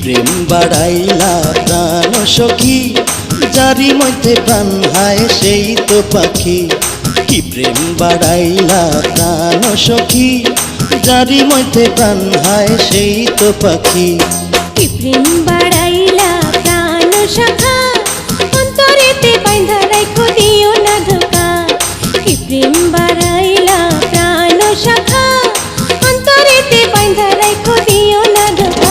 প্রেম বাড়াইলা প্রাণ সখী, যারি মধ্যে প্রাণ হায় সেই তো পাখি। কি প্রেম বাড়াইলা প্রাণ সখী, যারি মধ্যে প্রাণ হায় সেই তো পাখি। কি প্রেম বাড়াইলা প্রাণ সখা, অন্তরেতে বাইন্ধা রাখো দিও না ধোকা। কি প্রেম বাড়াইলা প্রাণ সখা, অন্তরেতে বাইন্ধা রাখো দিও না ধোকা।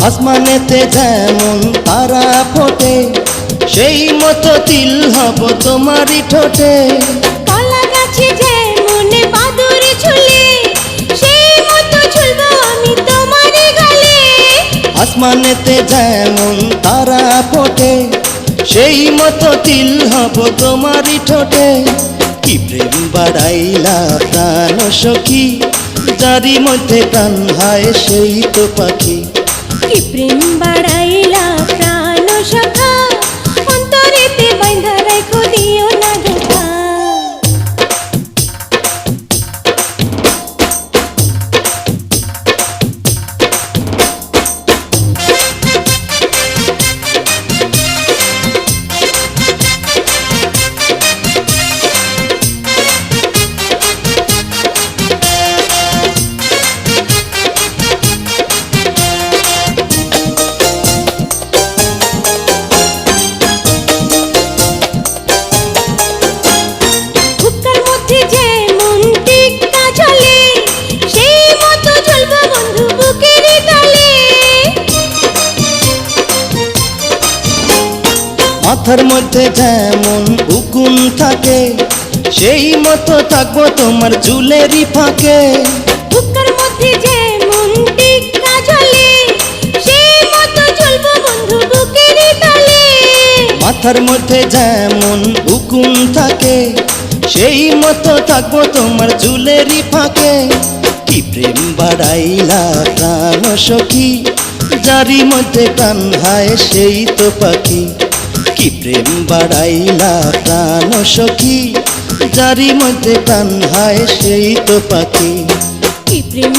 আসমানেতে যেমন তারা ফোটে, সেই মতো তিল হব তোমারই ঠোঁটে। কলা গাছে যেমন বাদুর ঝুলে, সেই মতো ঝুলবো আমি তোমারই গালে। আসমানেতে যেমন তারা ফোটে, সেই মতো তিল হব তোমারই ঠোঁটে। কি প্রেম বাড়াইলা প্রাণ সখী, যারি মধ্যে প্রাণ হায় সেই তো পাখি। কি প্রেম বাড়াইলা প্রাণ সখা, অন্তরেতে বাইন্ধা রাখো দিও না ধোকা। মাথার মধ্যে যেমন উকুন থাকে, সেই মতো থাকবো তোমার চুলেরই ফাঁকে। বুকের মধ্যে যেমন টিক্কা ঝোলে, সেই মতো ঝুলবো বন্ধু বুকেরই তলে। মাথার মধ্যে যেমন উকুন থাকে, সেই মতো থাকবো তোমার চুলেরই ফাঁকে। কি প্রেম বাড়াইলা প্রাণ সখী, যারি মধ্যে প্রাণ হায় সেই তো পাখি। কি প্রেম বাড়াইলা প্রাণ সখী, যারি মধ্যে প্রাণ হায় সেই তো পাখি। কি প্রেম